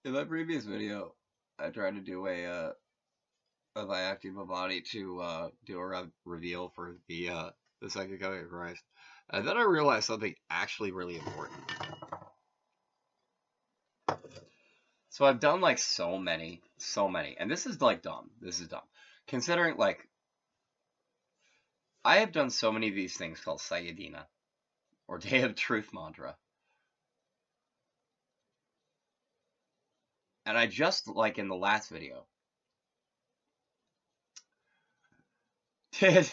In my previous video, I tried to do a Viactiva body to do a reveal for the second coming of Christ, and then I realized something actually really important. So I've done like so many, and this is like dumb. This is dumb, considering like I have done so many of these things called Sayadina or Day of Truth mantra, and I just like in the last video did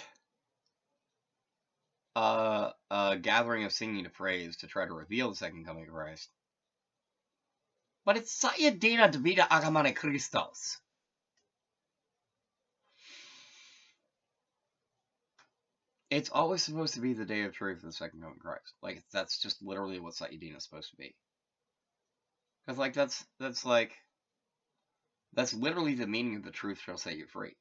a gathering of singing to praise to try to reveal the second coming of Christ. But it's Sayadina Devita Agamane Christos. It's always supposed to be the day of truth of the second coming of Christ. Like, that's just literally what Sayadina is supposed to be. Because, like, that's literally the meaning of the truth shall set you free.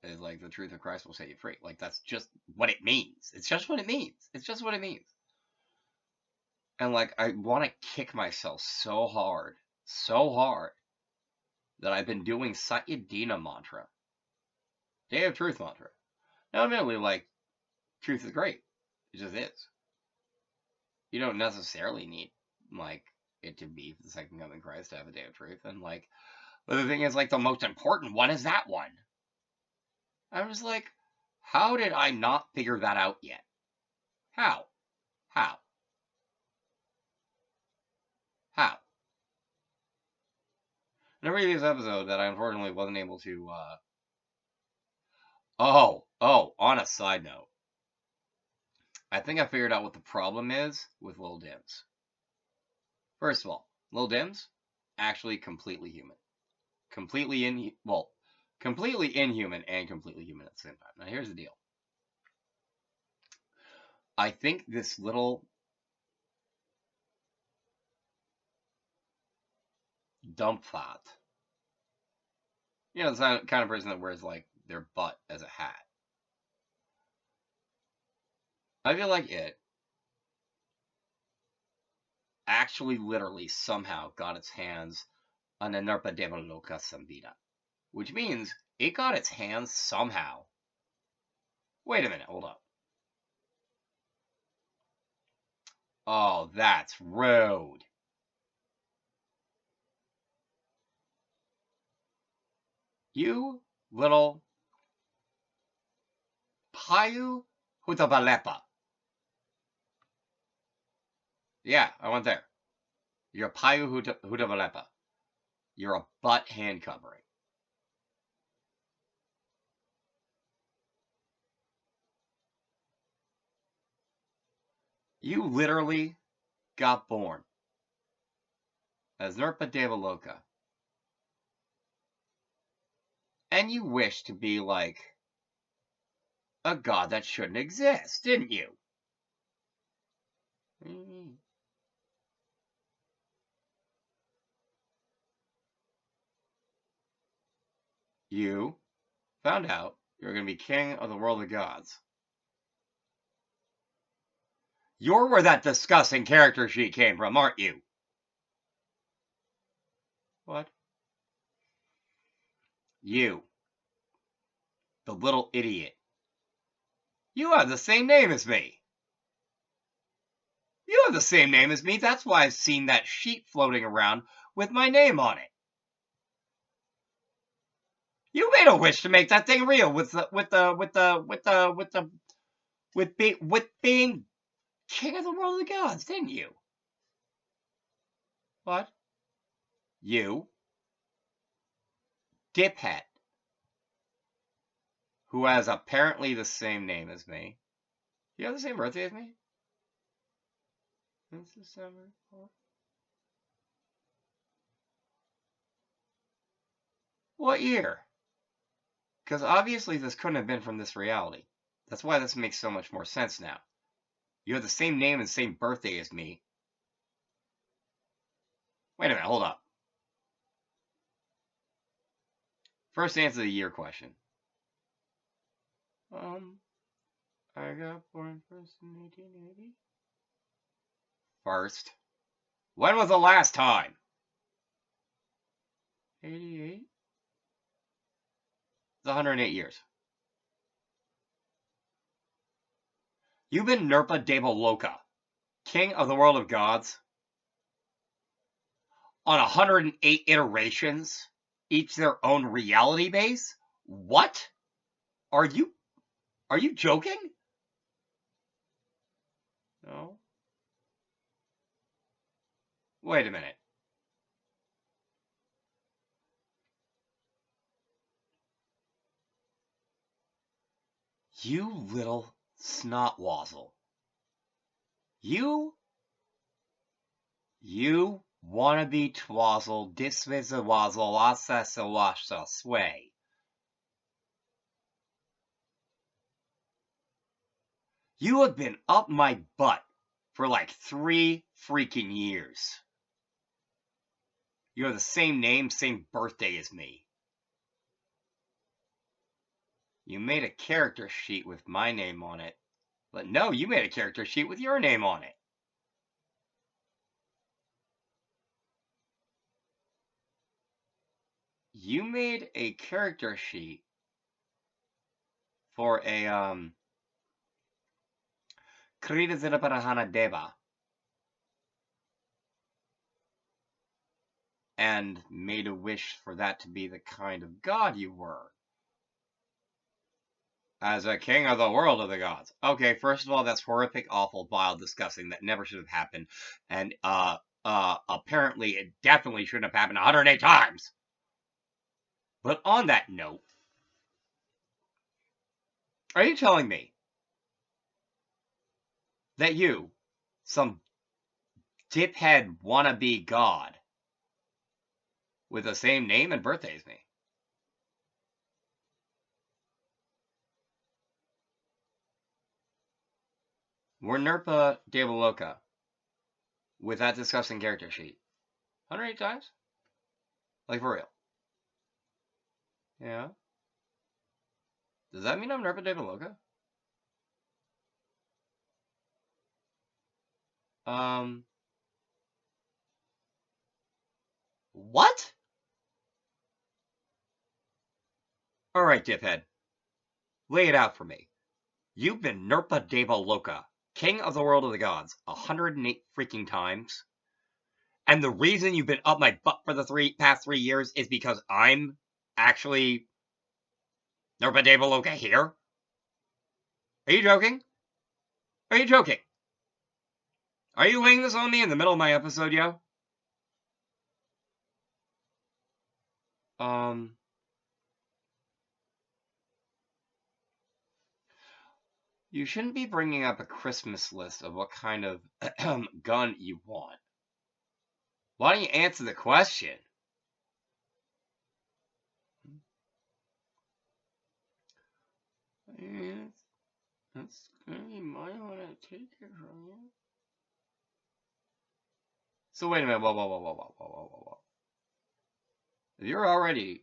Is like, the truth of Christ will set you free. Like, that's just what it means. It's just what it means. It's just what it means. And, like, I want to kick myself so hard, that I've been doing Sayadina mantra. Day of Truth mantra. Now, admittedly, like, truth is great. It just is. You don't necessarily need, like, it to be the second coming of Christ to have a day of truth. And, like, but the thing is, like, the most important one is that one. I was like, how did I not figure that out yet? How? In a previous episode that I unfortunately wasn't able to, on a side note, I think I figured out what the problem is with Lil Dims. First of all, Lil Dims, actually completely human. Completely inhuman and completely human at the same time. Now here's the deal. I think this little dump fat, you know, the kind of person that wears, like, their butt as a hat. I feel like it actually literally somehow got its hands on Nrpa Devaloka Sambita. Which means it got its hands somehow. Wait a minute, hold up. Oh, that's rude. You little Payu Hutavalepa. Yeah, I went there. You're a Payu Hutavalepa. You're a butt hand covering. You literally got born as Nrpa Devaloka. And you wish to be like a god that shouldn't exist, didn't you? You found out you're going to be king of the world of gods. You're where that disgusting character sheet came from, aren't you? What? You. The little idiot. You have the same name as me. You have the same name as me. That's why I've seen that sheet floating around with my name on it. You made a wish to make that thing real with being king of the world of the gods, didn't you? What? You, diphead, who has apparently the same name as me. You have the same birthday as me? It's December 4th. What year? Because obviously this couldn't have been from this reality. That's why this makes so much more sense now. You have the same name and same birthday as me. Wait a minute, hold up. First answer the year question. I got born first in 1880. First. When was the last time? 88? It's 108 years. You've been Nrpa Devaloka, king of the world of gods, on 108 iterations, each their own reality base? What? Are you joking? No. Wait a minute. You little snotwazzle. You wannabe twazzle, disvizawazzle, assasawasha sway. You have been up my butt for like 3 freaking years. You have the same name, same birthday as me. You made a character sheet with my name on it. But no, you made a character sheet with your name on it. You made a character sheet for a Krita Zinaparahana Deva. And made a wish for that to be the kind of god you were. As a king of the world of the gods. Okay, first of all, that's horrific, awful, vile, disgusting. That never should have happened. And, apparently it definitely shouldn't have happened 108 times. But on that note, are you telling me that you, some diphead wannabe god, with the same name and birthday as me, were Nrpa Devaloka with that disgusting character sheet 108 times? Like, for real? Yeah. Does that mean I'm Nrpa Devaloka? What? Alright, diphead. Lay it out for me. You've been Nrpa Devaloka, king of the world of the gods, 108 freaking times. And the reason you've been up my butt for the past 3 years is because I'm actually Nrpa Devaloka here? Are you joking? Are you joking? Are you laying this on me in the middle of my episode, yo? You shouldn't be bringing up a Christmas list of what kind of gun you want. Why don't you answer the question? That's you might want to take it from you. So wait a minute, whoa. If you're already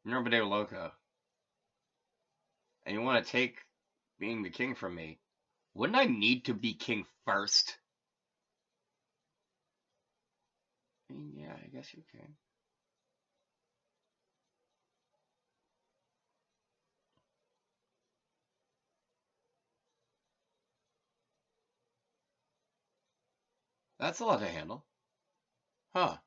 Nrpa Devaloka, and you want to take being the king from me, wouldn't I need to be king first? I mean, yeah, I guess you can. That's a lot to handle. Huh.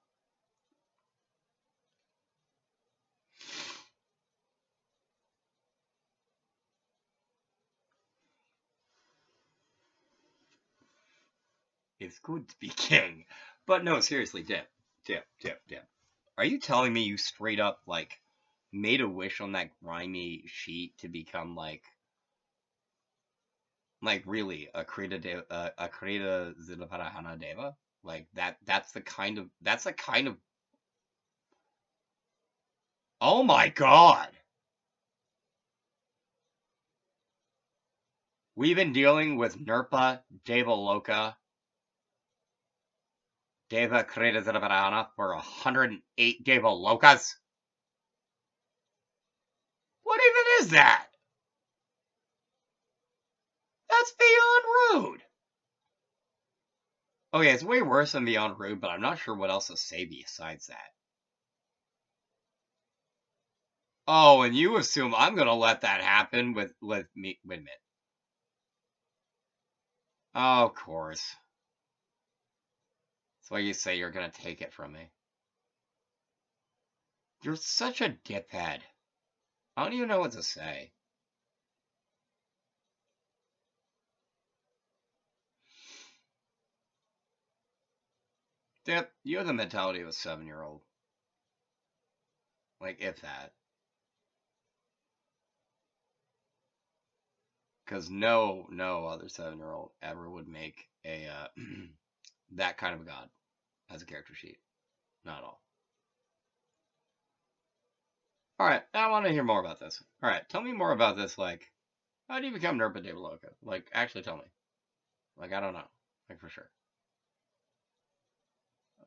It's good to be king. But no, seriously, Dip. Are you telling me you straight up, like, made a wish on that grimy sheet to become, like really, a Krita Zinaparahana Deva? Like, that's the kind of... Oh my god! We've been dealing with Nrpa Devaloka Deva Krita Zinaparahana for 108 Devalokas? What even is that? That's beyond rude. Okay, it's way worse than Beyond Rude, but I'm not sure what else to say besides that. Oh, and you assume I'm gonna let that happen with me? Wait a minute. Oh, of course. That's why you say you're gonna take it from me. You're such a diphead. I don't even know what to say. Dip, you have the mentality of a 7-year-old. Like, if that. Because no other 7-year-old ever would make a that kind of a god as a character sheet. Not at all. Alright, I want to hear more about this. Alright, tell me more about this, like, how do you become Nrpa Devaloka? Like, actually tell me. Like, I don't know. Like, for sure.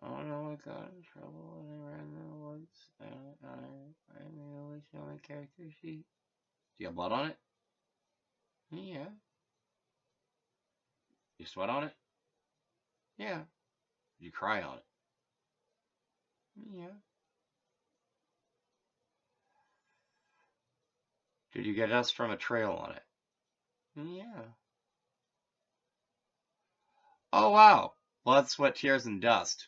Oh no, I got in trouble and I ran in the woods and I immediately show my character sheet. Do you have blood on it? Yeah. You sweat on it? Yeah. Did you cry on it? Yeah. Did you get dust from a trail on it? Yeah. Oh wow. Blood, sweat, tears, and dust.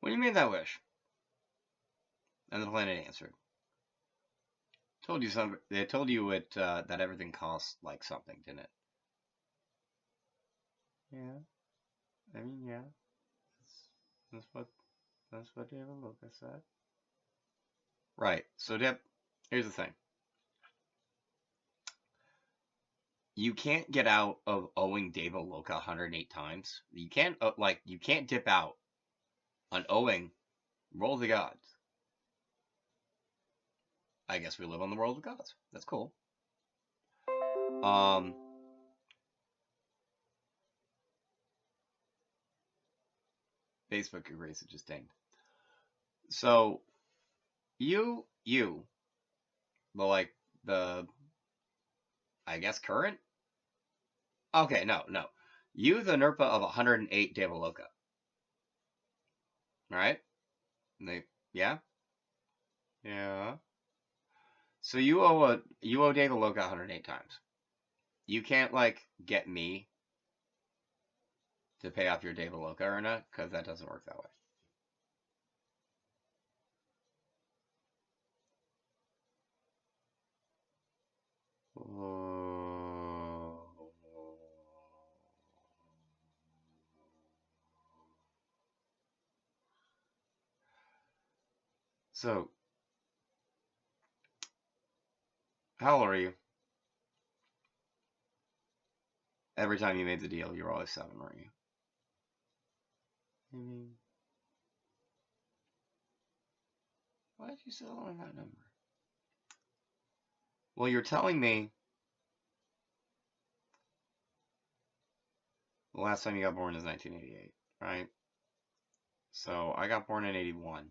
When you made that wish, and the planet answered, told you some. They told you it that everything costs like something, didn't it? Yeah. I mean, yeah. That's, that's what Devaloka said. Right. So, Deb, here's the thing. You can't get out of owing Devaloka 108 times. You can't you can't dip out on owing Roll of the Gods. I guess we live on the world of gods. That's cool. Um, Facebook agrees. It just dinged. So you, the like the I guess current. Okay, no. You the Nrpa of 108 Devaloka. Right? They, yeah, yeah. So you owe Devaloka 108 times. You can't like get me to pay off your Devaloka or not, because that doesn't work that way. So, how old are you? Every time you made the deal, you were always 7, weren't you? I mean, why did you settle on that number? Well, you're telling me the last time you got born is 1988, right? So I got born in 81.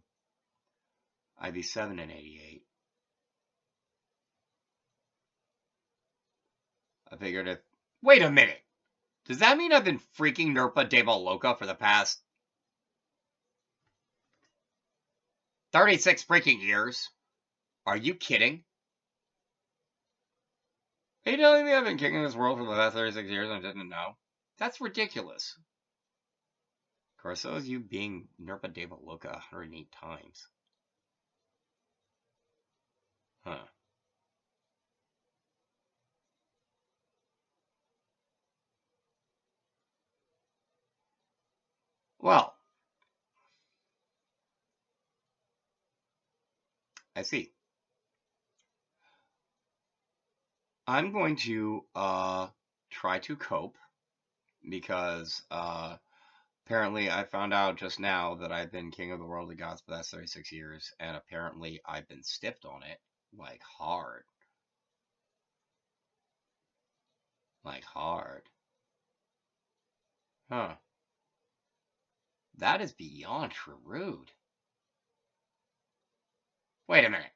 I'd be 7 in 88. I figured if. Wait a minute! Does that mean I've been freaking Nrpa Devaloka for the past 36 freaking years? Are you kidding? Are you telling me I've been kicking this world for the past 36 years and I didn't know? That's ridiculous. Of course, so is you being Nrpa Devaloka 108 times. Huh. Well, I see. I'm going to try to cope because apparently I found out just now that I've been King of the World of Gods for the last 36 years, and apparently I've been stiffed on it. Like hard. Like hard. Huh. That is beyond rude. Wait a minute.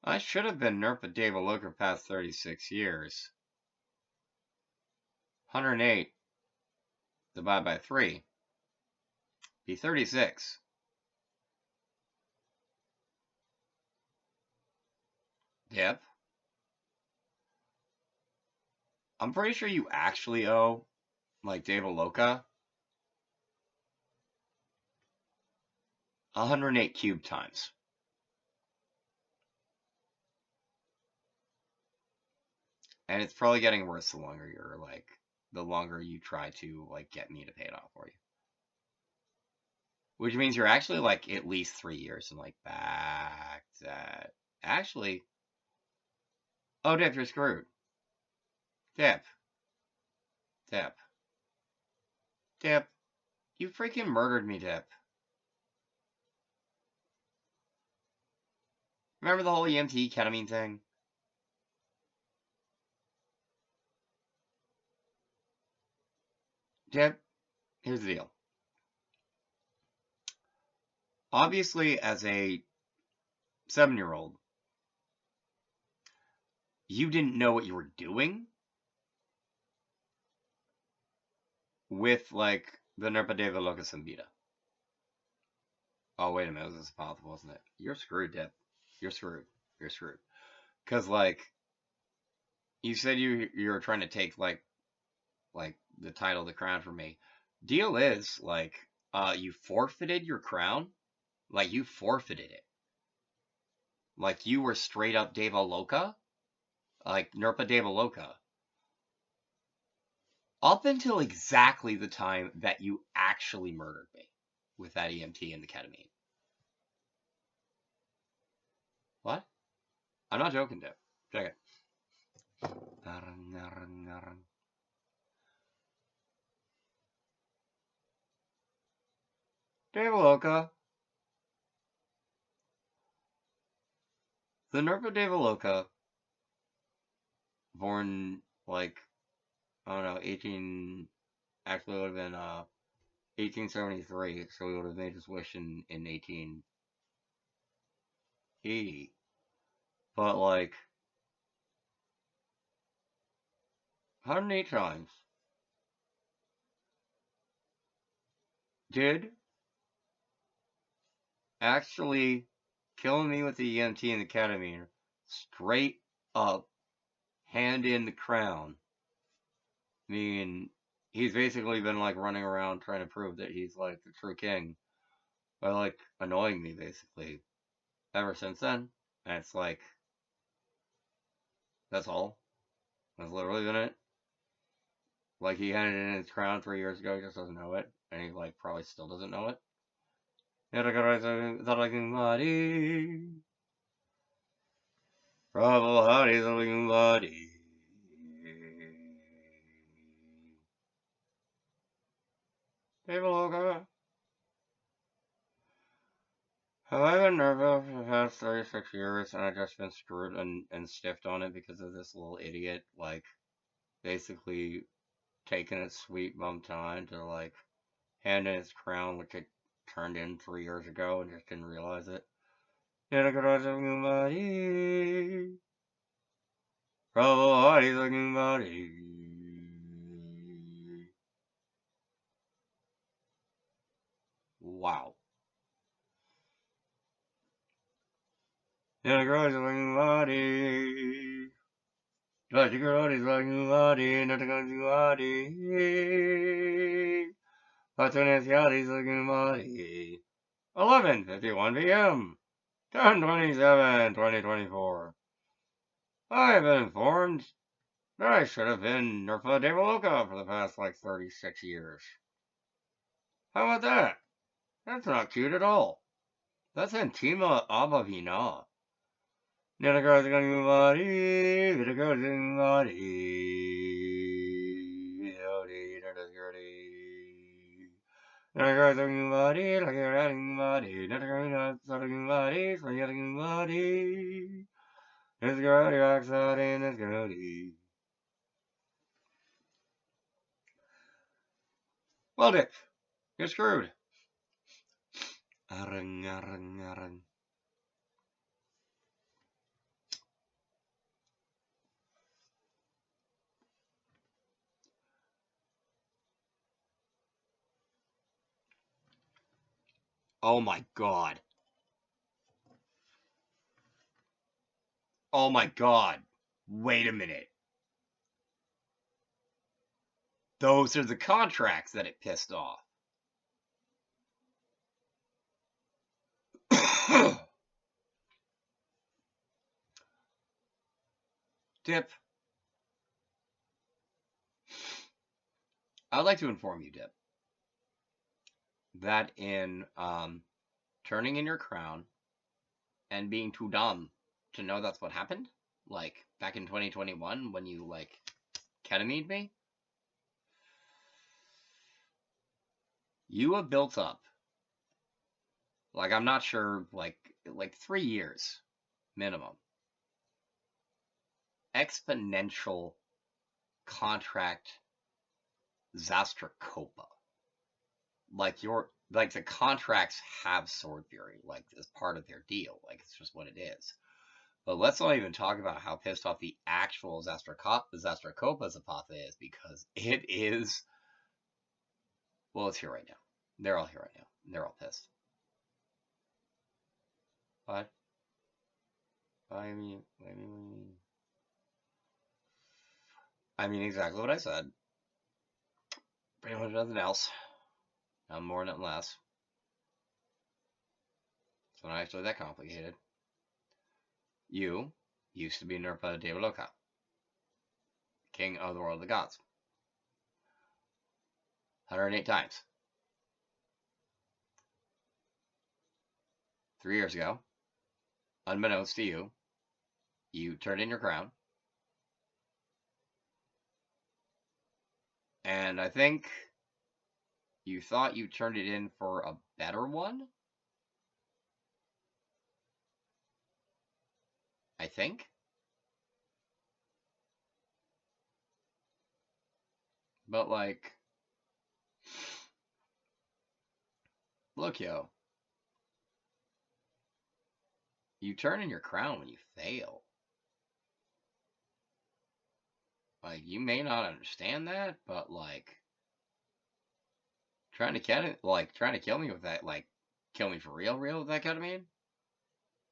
I should have been Nrpa Devaloka past 36 years. 108 divided by 3 be 36. Yep. I'm pretty sure you actually owe, like, Devaloka 108 cube times. And it's probably getting worse the longer you're, like, the longer you try to, like, get me to pay it off for you. Which means you're actually, like, at least 3 years and, like, back that. Actually, oh, Dip, you're screwed. Dip. Dip. Dip. You freaking murdered me, Dip. Remember the whole EMT ketamine thing? Dip, here's the deal. Obviously, as a 7-year-old, you didn't know what you were doing with, like, the Nrpa Devaloka Sambita. Oh, wait a minute, this is possible, wasn't it? You're screwed, Dip. You're screwed. You're screwed. Because, like, you said you were trying to take, like the title of the crown from me. Deal is, like, you forfeited your crown. Like, you forfeited it. Like, you were straight up Devaloka. Like, Nrpa Devaloka. Up until exactly the time that you actually murdered me with that EMT and the ketamine. What? I'm not joking, Dip. Check it. Devaloka. The Nrpa Devaloka, born, like, I don't know, actually would have been, 1873, so he would have made his wish in 1880. But, like, 108 times did actually killing me with the EMT and the ketamine straight up hand in the crown. I mean, he's basically been, like, running around trying to prove that he's, like, the true king by, like, annoying me, basically, ever since then. And it's like, that's all. That's literally been it. Like, he handed in his crown 3 years ago, he just doesn't know it. And he, like, probably still doesn't know it. Devaloka. Have I been Nrpa for the past 36 years and I've just been screwed and stiffed on it because of this little idiot, like, basically taking its sweet bum time to, like, hand in its crown, which it turned in 3 years ago and just didn't realize it. Wow. Body. 11:51 p.m. 10/27/2024. I have been informed that I should have been Nrpa Devaloka for the past, like, 36 years. How about that? That's not cute at all. That's Antima Abavina. Talking body, like you're adding body, not talking body, for getting body. It's grody oxide in it's grody. Well, Dick, you're screwed. Arang, arang, arang. Oh my god. Oh my god. Wait a minute. Those are the contracts that it pissed off. Dip. I'd like to inform you, Dip, that in turning in your crown and being too dumb to know that's what happened, like back in 2021 when you like ketamine'd me, you have built up, like I'm not sure, like 3 years minimum, exponential contract Zastrocopa. Like the contracts have sword fury, like as part of their deal. Like it's just what it is. But let's not even talk about how pissed off the actual Zastrocopa Zapata is, because it is. Well, it's here right now. They're all here right now. They're all pissed. What? I mean, exactly what I said. Pretty much nothing else. Not more, nothing less. It's not actually that complicated. You used to be Nrpa Devaloka, king of the world of the gods. 108 times. 3 years ago, unbeknownst to you, you turned in your crown. And I think you thought you turned it in for a better one? I think. But like, look, yo. You turn in your crown when you fail. Like, you may not understand that, but like, trying to kill me with that, like, kill me for real with that ketamine?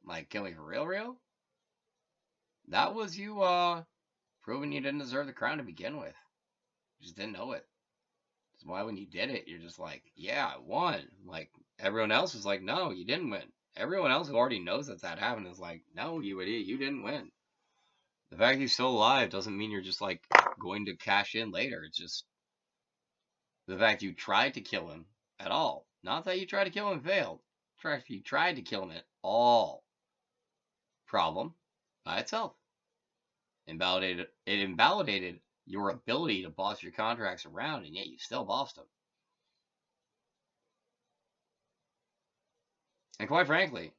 Like, kill me for real? That was you, proving you didn't deserve the crown to begin with. You just didn't know it. That's why when you did it, you're just like, yeah, I won. Like, everyone else was like, no, you didn't win. Everyone else who already knows that happened is like, no, you idiot, you didn't win. The fact he's still alive doesn't mean you're just like going to cash in later. It's just the fact you tried to kill him at all. Not that you tried to kill him and failed. You tried to kill him at all. Problem by itself. It invalidated your ability to boss your contracts around, and yet you still bossed them. And quite frankly,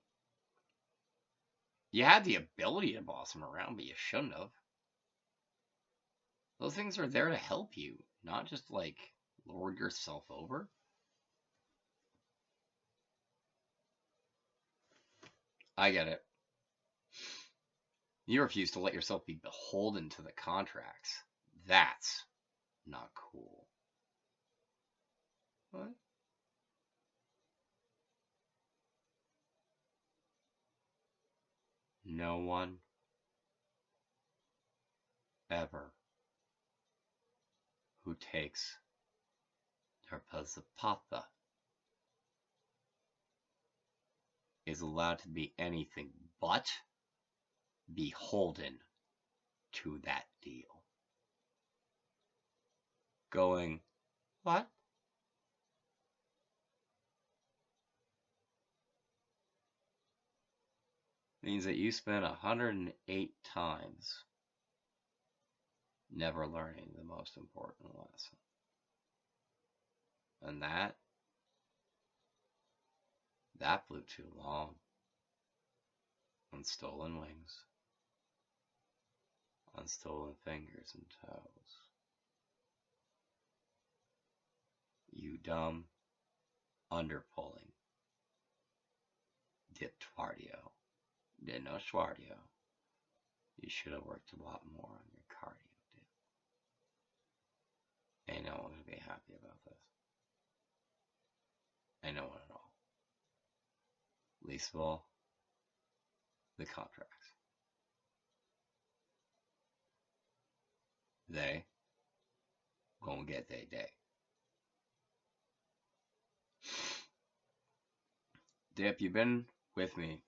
you had the ability to boss them around, but you shouldn't have. Those things are there to help you, not just like lord yourself over. I get it. You refuse to let yourself be beholden to the contracts. That's not cool. What? No one ever who takes Nrpa Zapata is allowed to be anything but beholden to that deal. Going, what? Means that you spent 108 times never learning the most important lesson. And that That flew too long. On stolen wings. On stolen fingers and toes. You dumb underpulling. Diptwardio. Did no schwardio. You should have worked a lot more on your cardio, Dip. Ain't no one gonna be happy about this. Ain't no one at all. Least of all, the contracts. They gonna get their day. Dip, you've been with me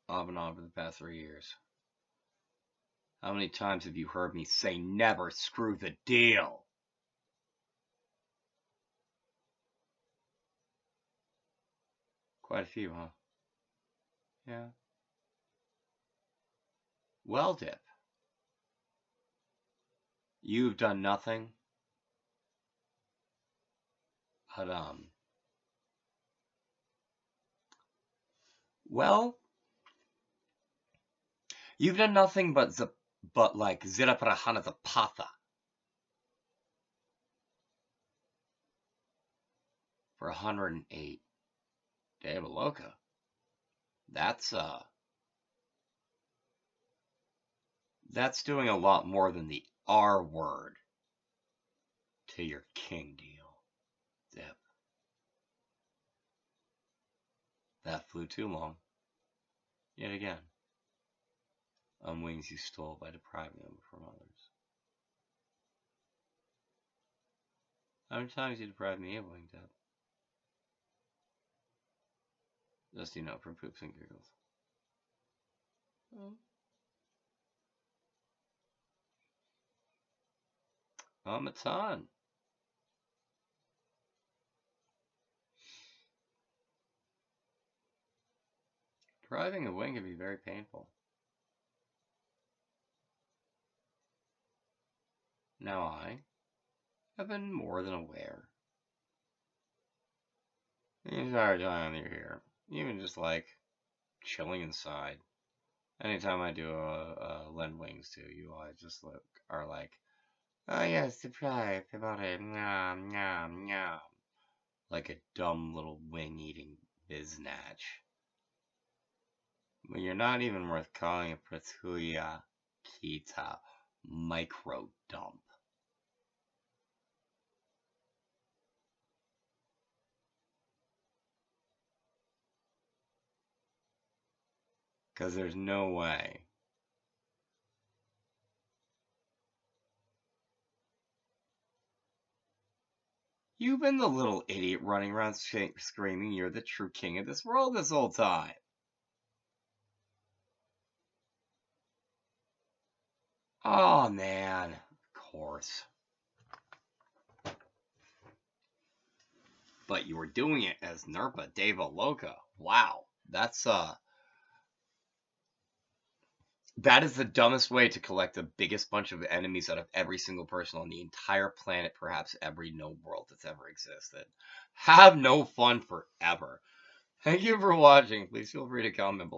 off and on for the past 3 years. How many times have you heard me say never screw the deal? Quite a few, huh? Yeah. Well, Dip, you've done nothing but, well, you've done nothing but like Ziraprahana Zapatha for 108. Devaloka. That's that's doing a lot more than the R word to your king deal, Zip. That flew too long. Yet again. On wings you stole by depriving them from others. How many times you deprived me of wing, Dip? Just, for poops and giggles. A ton. Depriving a wing can be very painful. Now I have been more than aware the entire time you're here, even just like chilling inside. Anytime I do a lend wings to you, I just are like, oh yes, deprived about it, nom nom nom, like a dumb little wing eating biznatch. But you're not even worth calling a Pratuya Kita micro dump. Because there's no way. You've been the little idiot running around screaming you're the true king of this world this whole time. Oh, man. Of course. But you were doing it as Nrpa Devaloka. Wow. That is the dumbest way to collect the biggest bunch of enemies out of every single person on the entire planet, perhaps every known world that's ever existed. Have no fun forever. Thank you for watching. Please feel free to comment below.